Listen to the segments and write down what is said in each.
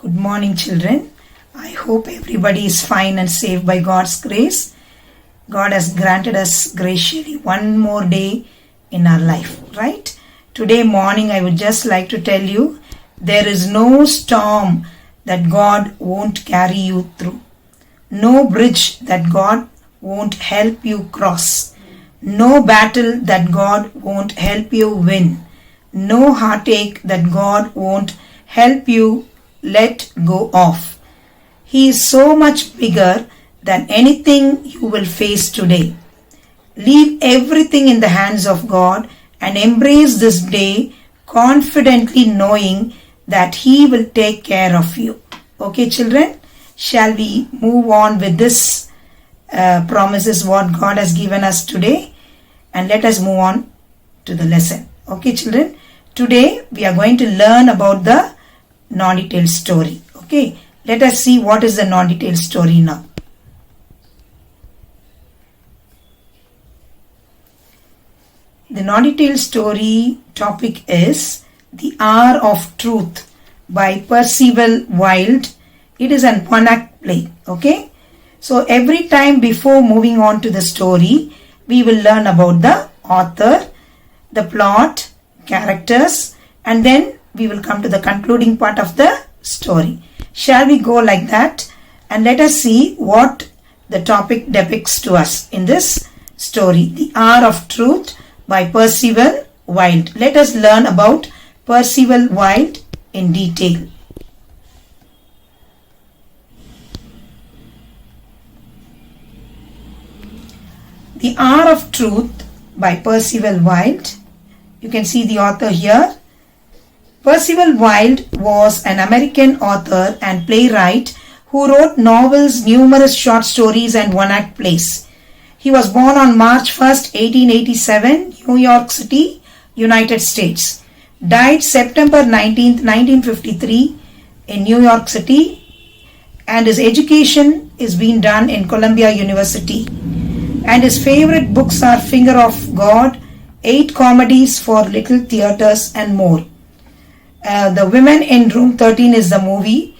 Good morning, children. I hope everybody is fine and safe by God's grace. God has granted us graciously one more day in our life, right? Today morning, I would just like to tell you, there is no storm that God won't carry you through. No bridge that God won't help you cross. No battle that God won't help you win. No heartache that God won't help you let go of. He is so much bigger than anything you will face today. Leave everything in the hands of God and embrace this day confidently knowing that He will take care of you. Okay, children, shall we move on with this promises what God has given us today, and let us move on to the lesson. Okay, children, today we are going to learn about the non-detailed story. Okay, let us see what is the non-detailed story now. The non-detailed story topic is The Hour of Truth by Percival Wilde. It is an one-act play. Okay, so every time before moving on to the story, we will learn about the author, the plot, characters, and then we will come to the concluding part of the story. Shall we go like that? And let us see what the topic depicts to us in this story. The Hour of Truth by Percival Wilde. Let us learn about Percival Wilde in detail. The Hour of Truth by Percival Wilde. You can see the author here. Percival Wilde was an American author and playwright who wrote novels, numerous short stories, and one-act plays. He was born on March 1st, 1887, New York City, United States. Died September 19th, 1953 in New York City, and his education is being done in Columbia University. And his favorite books are Finger of God, 8 Comedies for Little Theaters, and more. The Women in Room 13 is the movie,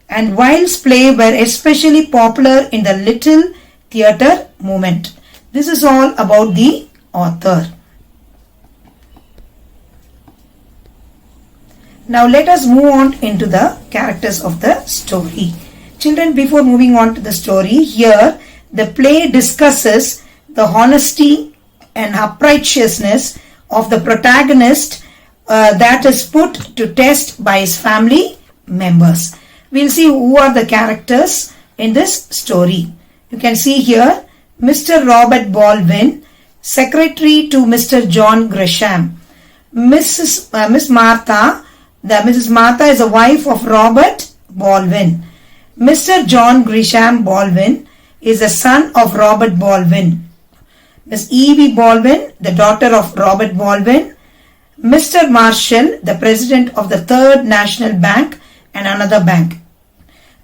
and Wilde's play were especially popular in the Little Theater movement. This is all about the author. Now let us move on into the characters of the story. Children, before moving on to the story, here the play discusses the honesty and uprightness of the protagonist that is put to test by his family members. We'll see who are the characters in this story. You can see here Mr. Robert Baldwin, secretary to Mr. John Gresham. Miss Martha. Mrs. Martha is the wife of Robert Baldwin. Mr. John Gresham Baldwin is the son of Robert Baldwin. Miss E.B. Baldwin, the daughter of Robert Baldwin. Mr. Marshall, the president of the Third National Bank and another bank.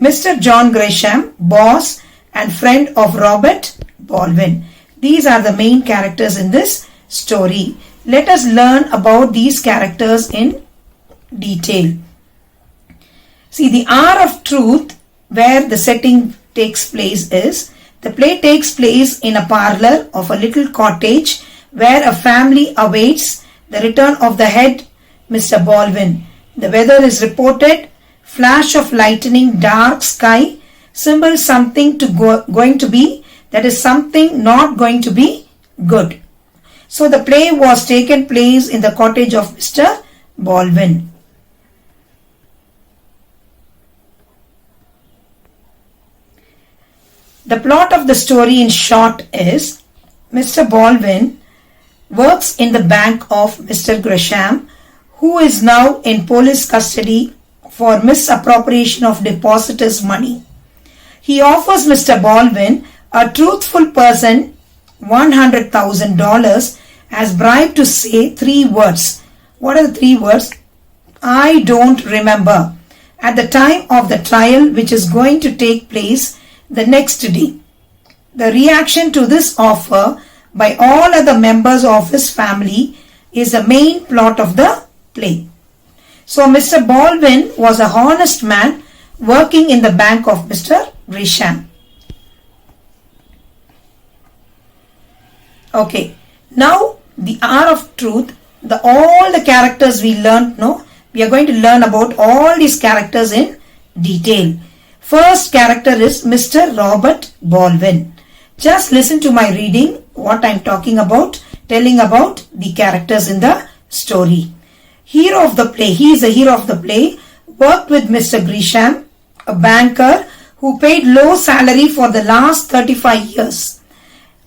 Mr. John Gresham, boss and friend of Robert Baldwin. These are the main characters in this story. Let us learn about these characters in detail. See, the Hour of Truth, where the setting takes place is, the play takes place in a parlor of a little cottage where a family awaits the return of the head Mr. Baldwin. The weather is reported, flash of lightning, dark sky, symbol something going to be, that is something not going to be good. So the play was taken place in the cottage of Mr. Baldwin. The plot of the story in short is, Mr. Baldwin works in the bank of Mr. Gresham, who is now in police custody for misappropriation of depositors' money. He offers Mr. Baldwin, a truthful person, $100,000 as bribe to say 3 words. What are the 3 words? I don't remember. At the time of the trial, which is going to take place the next day. The reaction to this offer by all other members of his family is the main plot of the play. So Mr. Baldwin was a honest man working in the bank of Mr. Grisham. Okay, now the hour of truth, all the characters we learned, no? We are going to learn about all these characters in detail. First character is Mr. Robert Baldwin. Just listen to my reading, what I am talking about, telling about the characters in the story. Hero of the play, he is the hero of the play, worked with Mr. Grisham, a banker who paid low salary for the last 35 years.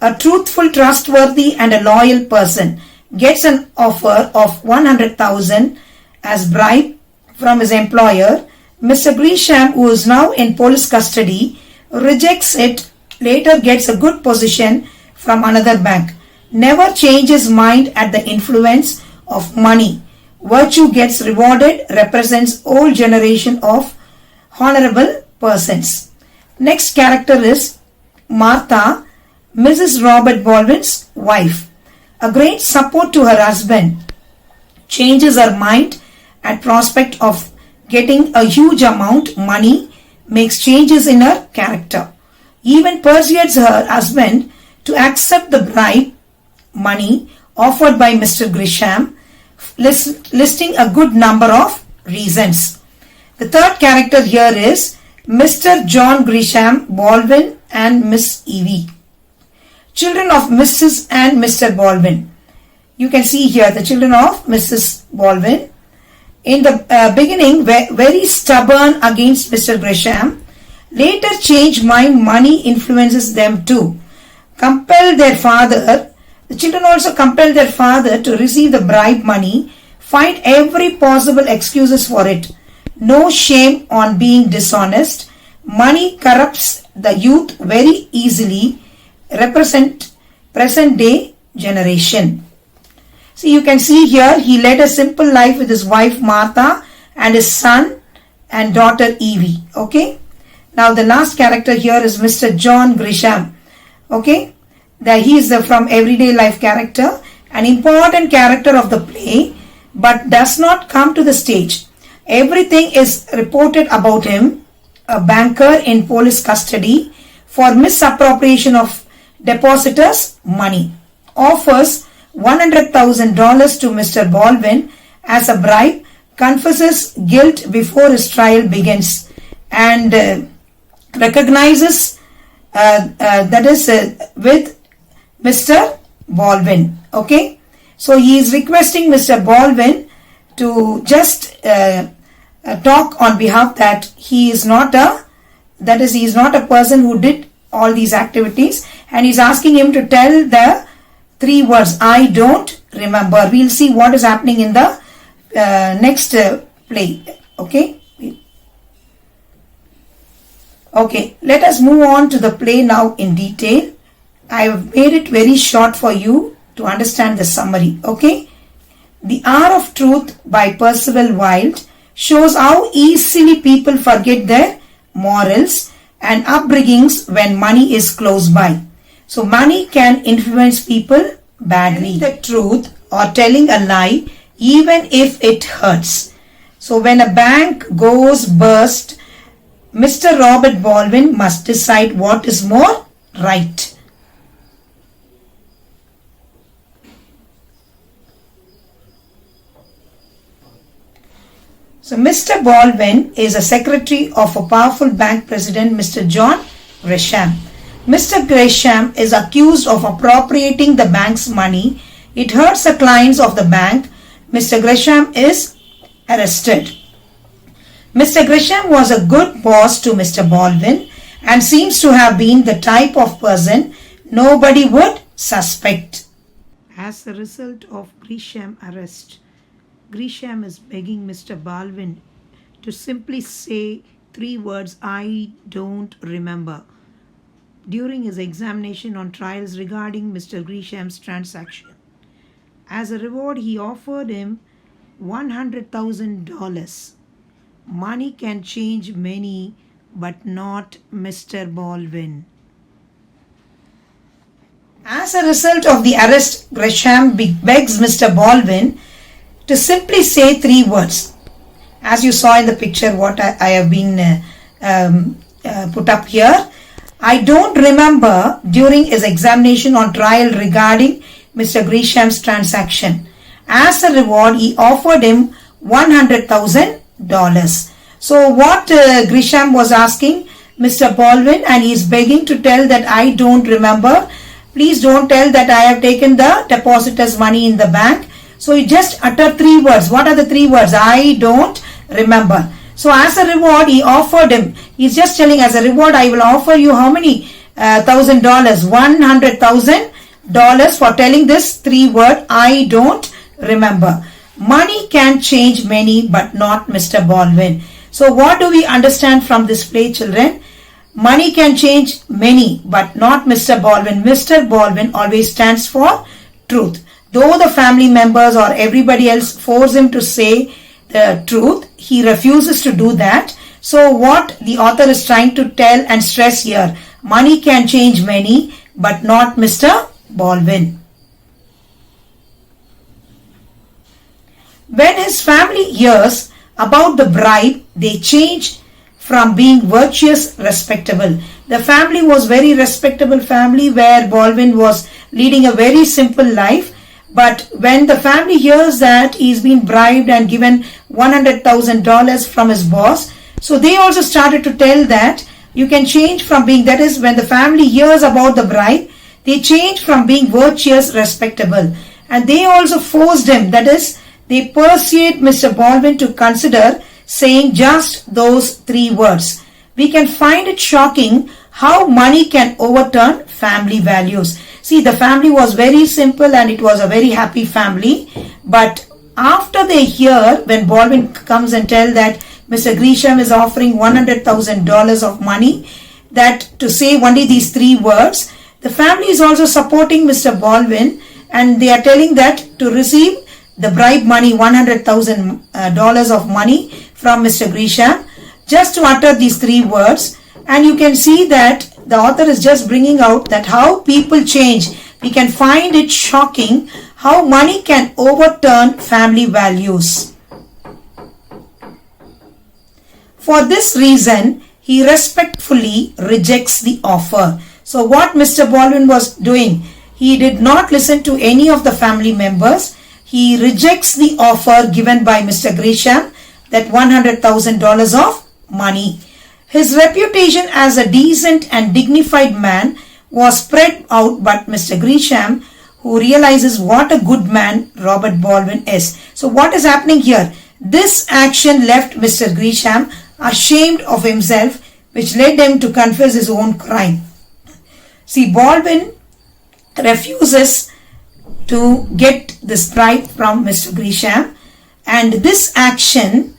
A truthful, trustworthy and a loyal person gets an offer of 100,000 as bribe from his employer. Mr. Grisham, who is now in police custody, rejects it, later gets a good position from another bank. Never changes mind at the influence of money. Virtue gets rewarded, represents old generation of honorable persons. Next character is Martha, Mrs. Robert Baldwin's wife. A great support to her husband. Changes her mind at prospect of getting a huge amount money, makes changes in her character. Even persuades her husband to accept the bribe money offered by Mr. Grisham, listing a good number of reasons. The third character here is Mr. John Grisham Baldwin and Miss Evie. Children of Mrs. and Mr. Baldwin. You can see here the children of Mrs. Baldwin. In the beginning, were very stubborn against Mr. Grisham. Later change mind, money influences them too. Compel their father. The children also compel their father to receive the bribe money. Find every possible excuses for it. No shame on being dishonest. Money corrupts the youth very easily. Represent present day generation. So you can see here he led a simple life with his wife Martha and his son and daughter Evie. Okay. Now the last character here is Mr. John Grisham. Okay. He is from everyday life character, an important character of the play, but does not come to the stage. Everything is reported about him. A banker in police custody for misappropriation of depositors' money. Offers $100,000 to Mr. Baldwin as a bribe, confesses guilt before his trial begins, and recognizes with Mr. Baldwin. Okay, so he is requesting Mr. Baldwin to just talk on behalf that he is not a person who did all these activities, and he's asking him to tell the 3 words, I don't remember. We'll see what is happening in the next play. Okay. Okay, let us move on to the play now in detail. I have made it very short for you to understand the summary. Okay. The Hour of Truth by Percival Wilde shows how easily people forget their morals and upbringings when money is close by. So money can influence people badly. Telling the truth or telling a lie, even if it hurts. So when a bank goes bust, Mr. Robert Baldwin must decide what is more right. So Mr. Baldwin is a secretary of a powerful bank president, Mr. John Grisham. Mr. Grisham is accused of appropriating the bank's money. It hurts the clients of the bank. Mr. Grisham is arrested. Mr. Grisham was a good boss to Mr. Baldwin and seems to have been the type of person nobody would suspect. As a result of Grisham arrest, Grisham is begging Mr. Baldwin to simply say 3 words, I don't remember, during his examination on trials regarding Mr. Grisham's transaction. As a reward, he offered him $100,000. Money can change many, but not Mr. Baldwin. As a result of the arrest, Grisham begs Mr. Baldwin to simply say 3 words. As you saw in the picture what I have been put up here. I don't remember during his examination on trial regarding Mr. Grisham's transaction. As a reward, he offered him $100,000. So what Grisham was asking Mr. Baldwin, and he is begging to tell that I don't remember. Please don't tell that I have taken the depositor's money in the bank. So he just uttered 3 words. What are the 3 words? I don't remember. So as a reward, he offered him. He's just telling, as a reward, I will offer you how many $1,000? $100,000 for telling this 3 word, I don't remember. Money can change many, but not Mr. Baldwin. So what do we understand from this play, children? Money can change many, but not Mr. Baldwin. Mr. Baldwin always stands for truth. Though the family members or everybody else force him to say the truth, he refuses to do that. So what the author is trying to tell and stress here, money can change many, but not Mr. Baldwin. When his family hears about the bribe, they changed from being virtuous, respectable. The family was very respectable family where Baldwin was leading a very simple life. But when the family hears that he's been bribed and given $100,000 from his boss, so they also started to tell that you can change from being, that is when the family hears about the bribe, they change from being virtuous, respectable. And they also forced him, that is, they persuade Mr. Baldwin to consider saying just those 3 words. We can find it shocking how money can overturn family values. See, the family was very simple and it was a very happy family. But after they hear, when Baldwin comes and tell that Mr. Grisham is offering $100,000 of money, that to say only these 3 words, the family is also supporting Mr. Baldwin and they are telling that to receive the bribe money, $100,000 of money from Mr. Grisham, just to utter these 3 words. And you can see that the author is just bringing out that how people change. We can find it shocking how money can overturn family values. For this reason, he respectfully rejects the offer. So what Mr. Baldwin was doing, he did not listen to any of the family members. He rejects the offer given by Mr. Grisham, that $100,000 of money. His reputation as a decent and dignified man was spread out, but Mr. Grisham, who realizes what a good man Robert Baldwin is. So what is happening here? This action left Mr. Grisham ashamed of himself, which led him to confess his own crime. See, Baldwin refuses to get this bribe from Mr. Grisham, and this action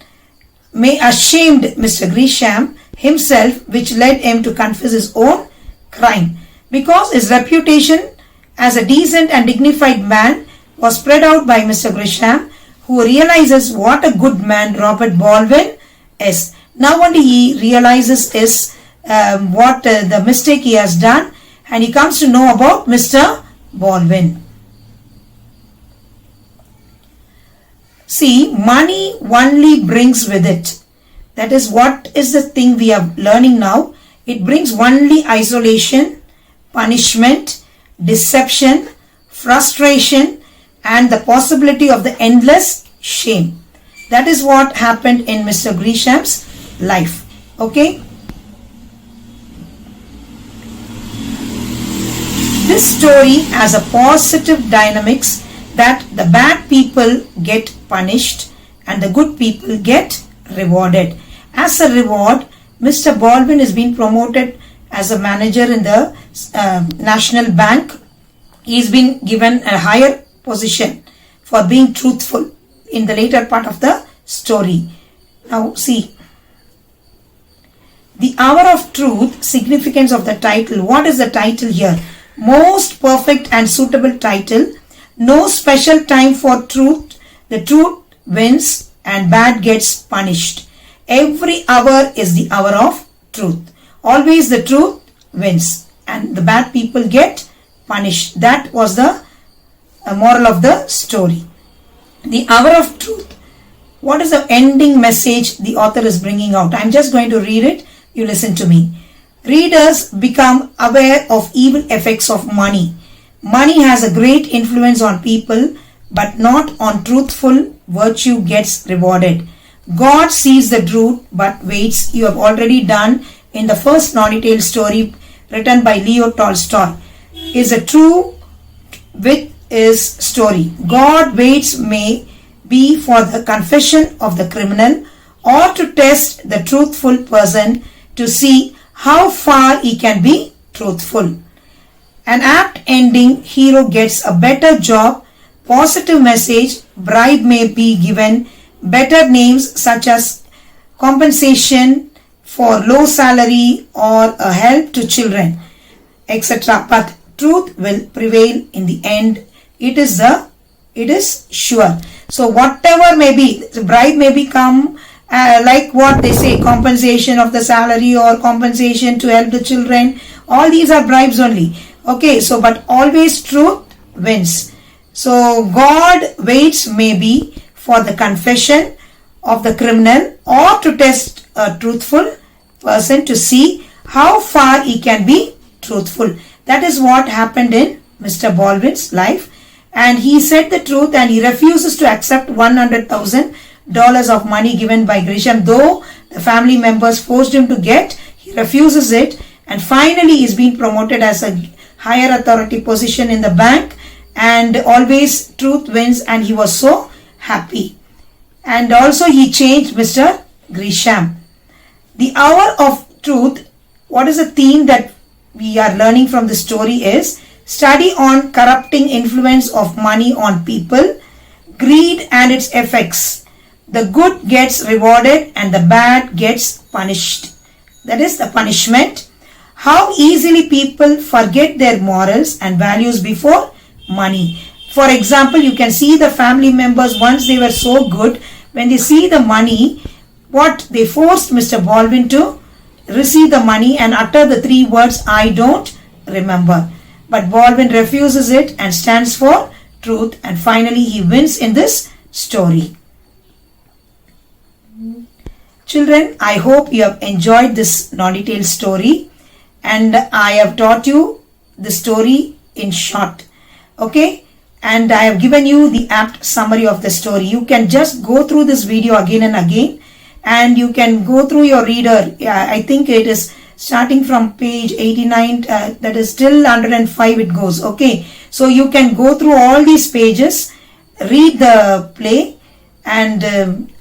may ashamed Mr. Grisham himself, which led him to confess his own crime, because his reputation as a decent and dignified man was spread out by Mr. Grisham, who realizes what a good man Robert Baldwin is. Now only he realizes what the mistake he has done, and he comes to know about Mr. Baldwin. See, money only brings with it. That is what is the thing we are learning now. It brings only isolation, punishment, deception, frustration, and the possibility of the endless shame. That is what happened in Mr. Grisham's life. Okay. This story has a positive dynamics that the bad people get punished and the good people get rewarded. As a reward, Mr. Baldwin is being promoted as a manager in the National Bank. He's been given a higher position for being truthful in the later part of the story. Now see, the hour of truth, significance of the title. What is the title here? Most perfect and suitable title. No special time for truth. The truth wins and bad gets punished. Every hour is the hour of truth. Always the truth wins and the bad people get punished. That was the moral of the story. The hour of truth. What is the ending message the author is bringing out? I'm just going to read it. you listen to me. Readers become aware of evil effects of money. Money has a great influence on people, but not on truthful virtue gets rewarded. God sees the truth but waits. You have already done in the first Naughty Tale story written by Leo Tolstoy. Is a true with his story. God waits may be for the confession of the criminal or to test the truthful person to see how far he can be truthful. An apt ending, hero gets a better job, positive message, bribe may be given, better names such as compensation for low salary or a help to children, etc. But truth will prevail in the end. It is sure. So whatever may be, the bribe may become like what they say, compensation of the salary or compensation to help the children. All these are bribes only. Okay, so but always truth wins. So God waits maybe for the confession of the criminal or to test a truthful person to see how far he can be truthful. That is what happened in Mr. Baldwin's life. And he said the truth and he refuses to accept $100,000 of money given by Grisham. Though the family members forced him to get, he refuses it. And finally he is being promoted as a higher authority position in the bank. And always truth wins, and he was so happy. And also he changed Mr. Grisham. The hour of truth, what is the theme that we are learning from the story is study on corrupting influence of money on people, greed and its effects. The good gets rewarded and the bad gets punished. That is the punishment. How easily people forget their morals and values before money. For example, you can see the family members, once they were so good, when they see the money, what they forced Mr. Baldwin to receive the money and utter the 3 words, I don't remember. But Baldwin refuses it and stands for truth, and finally he wins in this story. Children, I hope you have enjoyed this Naughty Tale story, and I have taught you the story in short. Okay, and I have given you the apt summary of the story. You can just go through this video again and again, and you can go through your reader. I think it is starting from page 89, that is till 105 it goes. Okay, so you can go through all these pages, read the play, and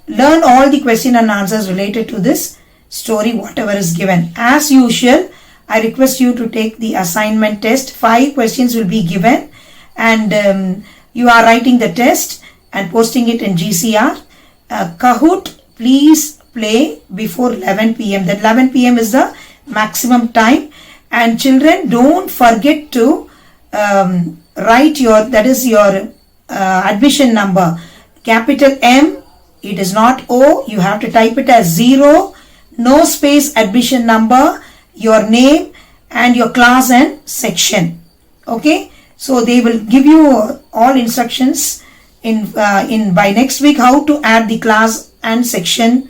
learn all the question and answers related to this story, whatever is given. As usual, I request you to take the assignment test. 5 questions will be given, and you are writing the test and posting it in GCR. Kahoot, please play before 11 p.m. That 11 p.m. is the maximum time. And children, don't forget to write your, that is your admission number. Capital M, it is not O. You have to type it as 0, no space, admission number, your name and your class and section. Okay, so they will give you all instructions in by next week how to add the class and section.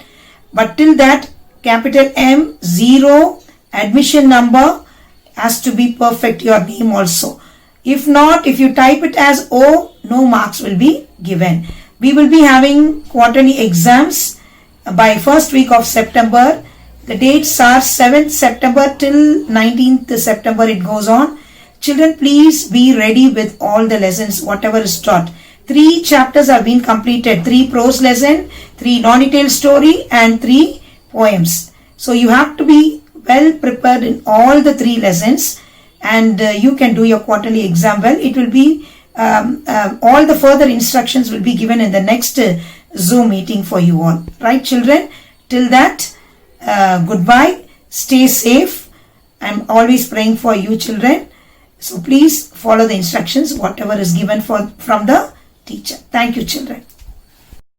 But till that, capital M, 0, admission number has to be perfect, your name also. If not, if you type it as O, no marks will be given. We will be having quarterly exams by first week of September. The dates are 7th September till 19th September it goes on. Children, please be ready with all the lessons, whatever is taught. 3 chapters have been completed. 3 prose lesson, 3 Naughty Tale story and 3 poems. So you have to be well prepared in all the 3 lessons, and you can do your quarterly exam well. It will be all the further instructions will be given in the next Zoom meeting for you all. Right, children? Till that, goodbye. Stay safe. I'm always praying for you, children. So please follow the instructions, whatever is given from the teacher. Thank you, children.